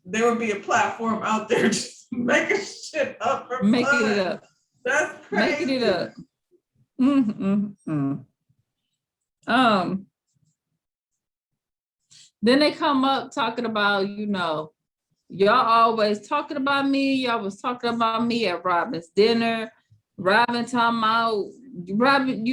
B: there would be a platform out there just making shit up for
A: making
B: fun.
A: it up.
B: That's crazy.
A: Making it up. Then they come up talking about, y'all always talking about me. Y'all was talking about me at Robin's dinner. Robin talking about, Robin,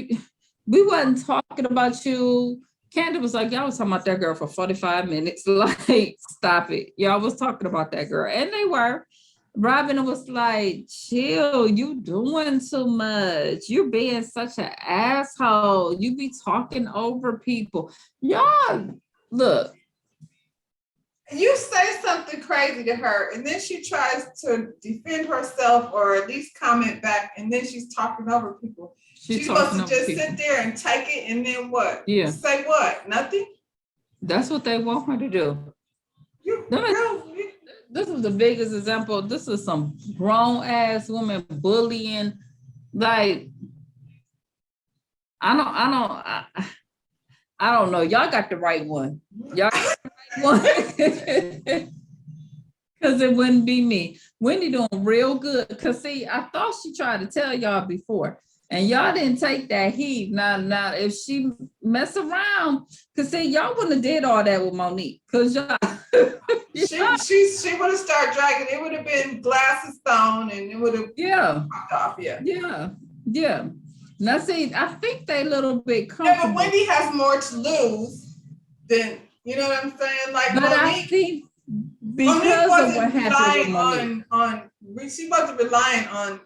A: we wasn't talking about you. Candy was like, y'all was talking about that girl for 45 minutes. Like, stop it. Y'all was talking about that girl. And they were. Robin was like, chill, you doing too much. You're being such an asshole. You be talking over people. Y'all, look.
B: You say something crazy to her, and then she tries to defend herself or at least comment back, and then she's talking over people. She's supposed to just sit there and take it, and then what?
A: Yeah.
B: Say what? Nothing?
A: That's what they want her to do. This is the biggest example. This is some grown ass woman bullying. Like, I don't know. Y'all got the right one. Y'all got the right one. Because it wouldn't be me. Wendy doing real good. Because see, I thought she tried to tell y'all before. And y'all didn't take that heat. Now, if she mess around, because see, y'all wouldn't have did all that with Monique. Because y'all...
B: she would have started dragging. It would have been glasses thrown and it would have popped off.
A: Yeah. Now see, I think they a little bit comfortable.
B: Yeah, but Wendy has more to lose than, you know what I'm saying? Like,
A: but
B: Monique,
A: I think because of what happened with Monique.
B: She wasn't relying on,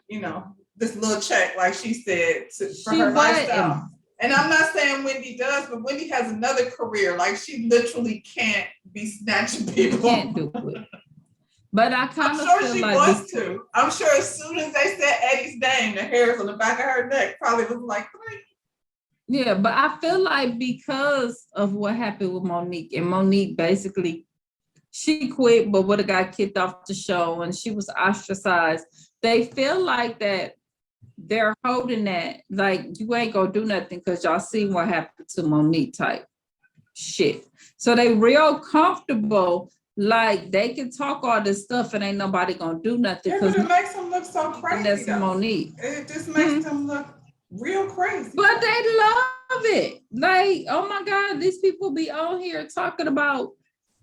B: this little check, like she said, for her lifestyle. And I'm not saying Wendy does, but Wendy has another career. Like, she literally can't be snatching people.
A: Can't do it. But I kind of
B: feel like wants to. I'm sure as soon as they said Eddie's name, the hairs on the back of her neck probably was like,
A: yeah, but I feel like because of what happened with Monique, and Monique basically, she quit, but would have got kicked off the show and she was ostracized. They feel like that they're holding that, like, you ain't gonna do nothing because y'all see what happened to Monique type shit. So they real comfortable, like they can talk all this stuff and ain't nobody gonna do nothing.
B: Yeah, but it makes them look so crazy.
A: That's Monique.
B: It just makes them look real crazy.
A: But they love it. Like, oh my God, these people be on here talking about,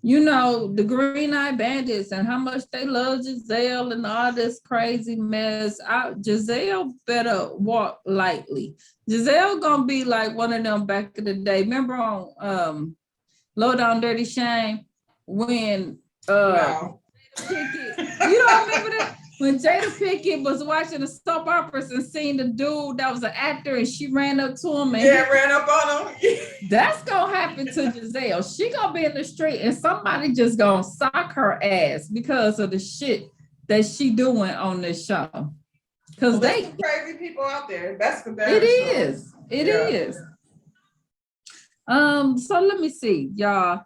A: the Green Eye Bandits and how much they love Giselle and all this crazy mess. Giselle better walk lightly. Giselle gonna be like one of them back in the day. Remember on Low Down Dirty Shame when
B: No.
A: Pickett, you don't remember that? When Jada Pickett was watching the soap operas and seen the dude that was an actor and she ran up to him and
B: ran up on him.
A: That's gonna happen to Giselle. She gonna be in the street and somebody just gonna sock her ass because of the shit that she doing on this show. Because
B: there's some crazy people out there. That's the best.
A: It is. So let me see, y'all.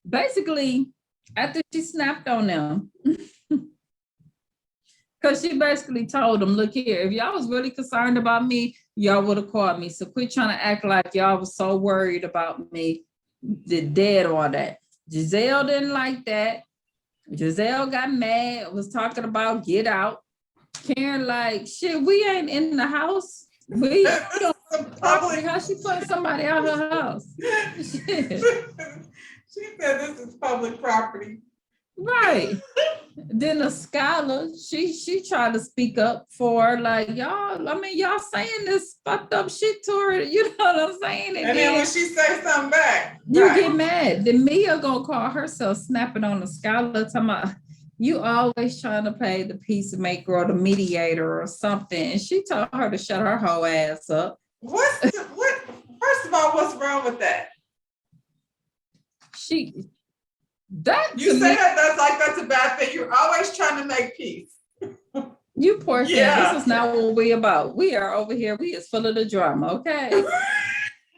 A: Basically, after she snapped on them, because she basically told them, look here, if y'all was really concerned about me, y'all would have called me. So quit trying to act like y'all was so worried about me, dead all that. Giselle didn't like that. Giselle got mad, was talking about get out. Karen like, shit, we ain't in the house. We don't property. How she put somebody out of her house? Shit.
B: She said this is public property.
A: Right. Then the scholar, she tried to speak up for her, like, y'all saying this fucked up shit to her, you know what I'm saying?
B: And then when she say something back,
A: you get mad. Then Mia gonna call herself snapping on the scholar, talking about, you always trying to play the peacemaker or the mediator or something. And she told her to shut her whole ass up.
B: First of all, what's wrong with that?
A: You
B: say that's a bad thing. You're always trying to make peace.
A: You poor thing. This is not what we about. We are over here. We is full of the drama, okay?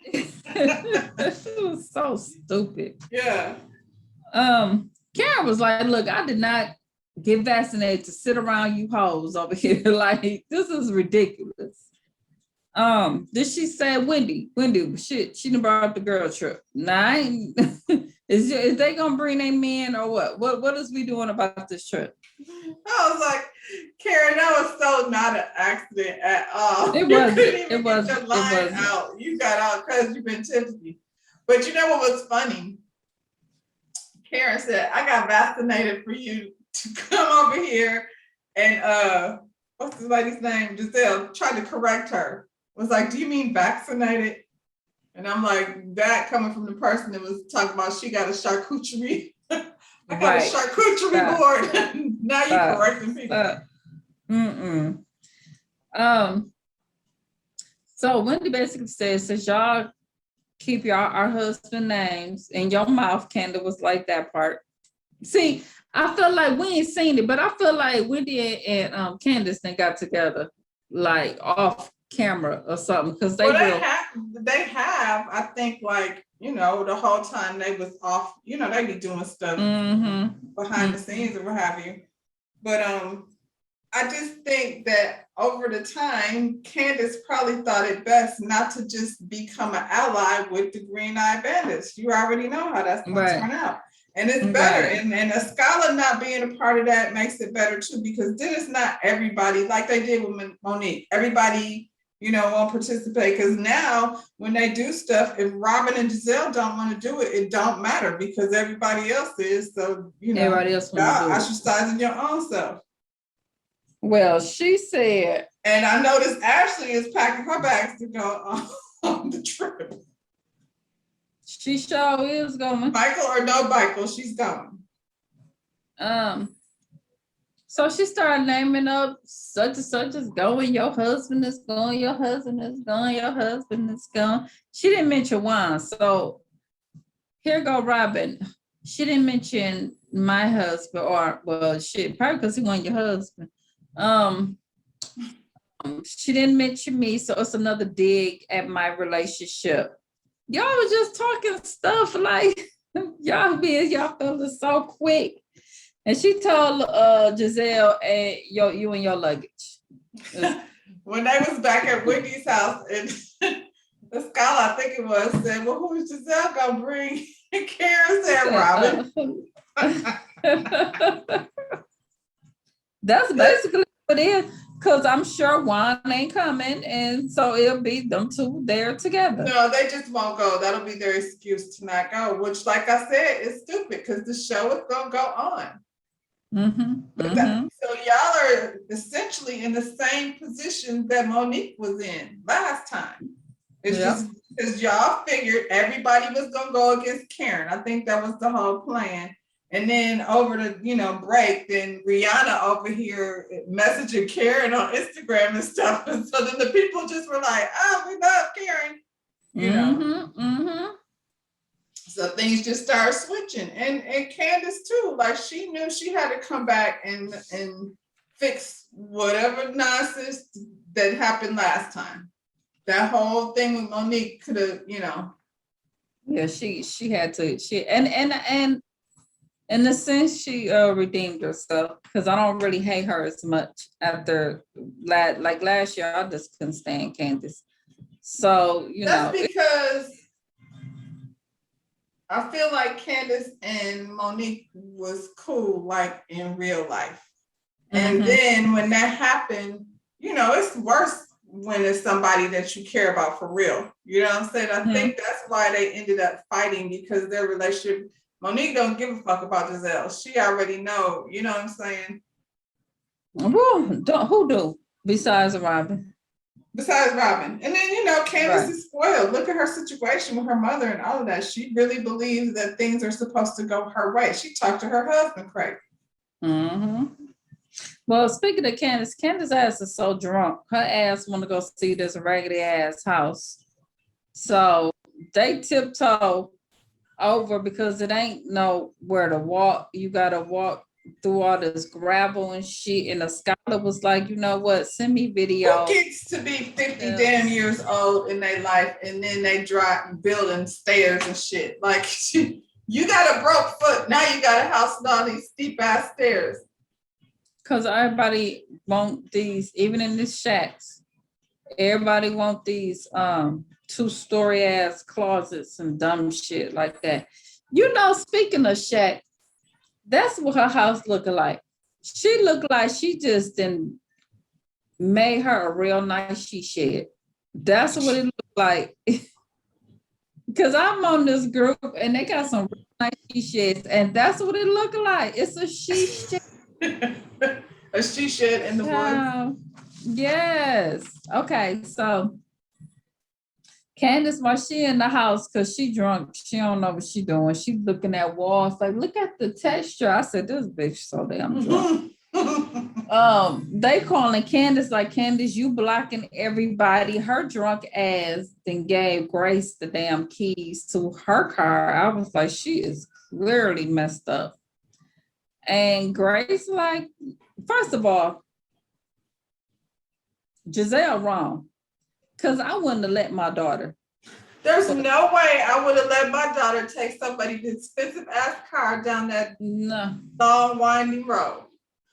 A: It was so stupid.
B: Yeah.
A: Karen was like, look, I did not get vaccinated to sit around you hoes over here. Like, this is ridiculous. Then she said, Wendy, shit, she done brought up the girl trip. Nah, Is they gonna bring their men or what? What is we doing about this trip?
B: I was like, Karen, that was so not an accident at all.
A: It
B: You
A: wasn't.
B: couldn't even
A: It
B: get
A: wasn't.
B: your
A: It
B: line
A: wasn't.
B: out. You got out because you've been tipsy. But you know what was funny? Karen said, I got vaccinated for you to come over here and what's the lady's name? Giselle tried to correct her. Was like, do you mean vaccinated? And I'm like, that coming from the person that was talking about she got a charcuterie. I got
A: Right.
B: a charcuterie board. Now you correcting people.
A: So Wendy basically says y'all keep our husband names in your mouth. Kendall was like that part. See, I feel like we ain't seen it, but I feel like Wendy and Candace then got together like off camera or something because they
B: have, I think, like, you know, the whole time they was off, you know, they be doing stuff behind the scenes or what have you. But I just think that over the time, Candace probably thought it best not to just become an ally with the Green Eye Bandits. You already know how that's going to turn out. And it's better. Right. And a scholar not being a part of that makes it better too, because then it's not everybody, like they did with Monique. Everybody, you know, won't participate. Because now when they do stuff, if Robin and Giselle don't want to do it, it don't matter because everybody else is. So, you know,
A: everybody else want to do
B: ostracizing your own self.
A: Well, she said,
B: and I noticed Ashley is packing her bags to go on the trip.
A: She sure is going.
B: Michael or no Michael, she's going.
A: So she started naming up such and such is going, your husband is going, your husband is going, your husband is going. She didn't mention Juan. So here go Robin. She didn't mention my husband, or well, shit, probably because he wasn't your husband. She didn't mention me, so it's another dig at my relationship. Y'all was just talking stuff like y'all fellas so quick. And she told Giselle, and you and your luggage.
B: When they was back at Wendy's house, and the scholar, I think it was, said, well, who's Giselle gonna bring? And Karen said, Robin.
A: That's basically what it is. Because I'm sure Juan ain't coming, and so it'll be them two there together.
B: No, they just won't go. That'll be their excuse to not go, which, like I said, is stupid because the show is going to go on. So y'all are essentially in the same position that Monique was in last time. It's just because y'all figured everybody was going to go against Karen. I think that was the whole plan. And then over the, you know, break, then Rihanna over here messaging Karen on Instagram and stuff. And so then the people just were like, oh, we love Karen. You know. So things just started switching. And Candace too, like she knew she had to come back and fix whatever nonsense that happened last time. That whole thing with Monique could have, you know.
A: Yeah, she had to, and in a sense, she redeemed herself because I don't really hate her as much after like last year. I just couldn't stand Candace. So
B: that's because I feel like Candace and Monique was cool, like in real life. And then when that happened, you know, it's worse when it's somebody that you care about for real. You know what I'm saying? I think that's why they ended up fighting, because their relationship. Monique don't give a fuck about Giselle. She already know, you know what I'm saying?
A: Well, who do besides Robin?
B: Besides Robin. And then, you know, Candace is spoiled. Look at her situation with her mother and all of that. She really believes that things are supposed to go her way. She talked to her husband, Craig.
A: Well, speaking of Candace ass is so drunk. Her ass want to go see this raggedy ass house. So they tiptoe over because it ain't nowhere to walk. You gotta walk through all this gravel and shit. And the scholar was like, you know what? Send me video.
B: Who gets to be 50 damn years old in their life and then they drive building stairs and shit? Like you got a broke foot. Now you got a house with all these steep ass stairs.
A: Cause everybody want these, even in these shacks. Everybody want these 2-story ass closets and dumb shit like that. You know, speaking of Shaq, that's what her house looking like. She looked like she just didn't made her a real nice she shed. That's what it looked like. Because I'm on this group and they got some real nice she sheds, and that's what it looked like. It's a she shed.
B: A she shed in the woods.
A: Yes. Okay, so Candace, while she in the house, because she drunk, she don't know what she doing. She looking at walls, like, look at the texture. I said, this bitch so damn drunk. They calling Candace like, Candace, you blocking everybody. Her drunk ass then gave Grace the damn keys to her car. I was like, she is clearly messed up. And Grace, like, first of all, Giselle wrong. Because I wouldn't have let my daughter.
B: There's no way I would have let my daughter take somebody's expensive ass car down that long winding road.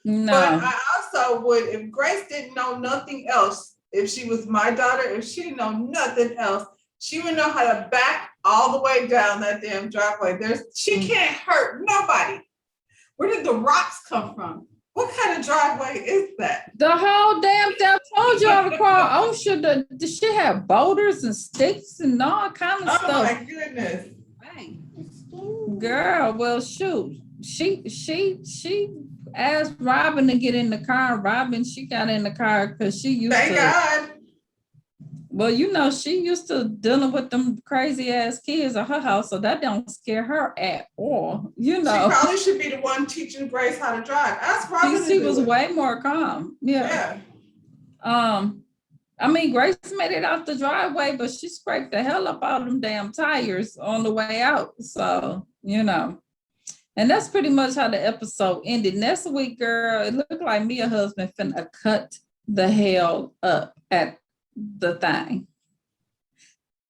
A: No.
B: But I also would, if Grace didn't know nothing else, if she was my daughter, if she didn't know nothing else, she would know how to back all the way down that damn driveway. She can't hurt nobody. Where did the rocks come from? What kind of driveway is that?
A: The whole damn thing. I told y'all to call OSHA. The shit had boulders and sticks and all kind of stuff.
B: Oh my goodness.
A: Hey. Girl, well, shoot. She asked Robin to get in the car. Robin, she got in the car because she used
B: Thank God.
A: Well, you know, she used to dealing with them crazy ass kids at her house, so that don't scare her at all. You know,
B: she probably should be the one teaching Grace how to drive. Ask Robin.
A: She was way more calm. Yeah. I mean, Grace made it out the driveway, but she scraped the hell up out of them damn tires on the way out. So, you know, and that's pretty much how the episode ended. Next week, girl, it looked like me and husband finna cut the hell up at the thing.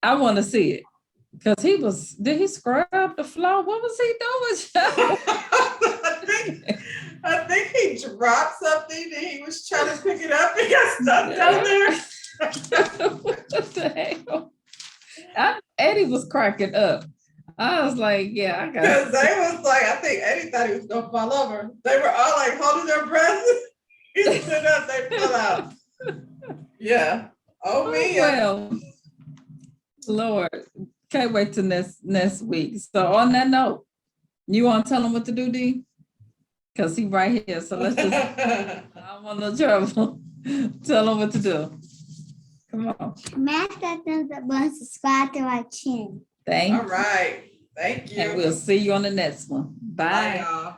A: I want to see it because did he scrub the floor? What was he doing?
B: I think he dropped something and he was trying to pick it up and got stuck down there.
A: What the hell? Eddie was cracking up. I was like, yeah, I got it.
B: Because they was like, I think Eddie thought he was going to fall over. They were all like holding their breath. He stood up, they fell out. Yeah. Oh, me.
A: Well, Lord, can't wait till next week. So on that note, you want to tell him what to do, D? Because he right here. So let's just, I don't want no trouble. Tell him what to do. Come on.
C: Smash that thumbs up button, subscribe to our channel.
A: Thank you.
B: All right. Thank you.
A: And we'll see you on the next one. Bye.
B: Bye, y'all.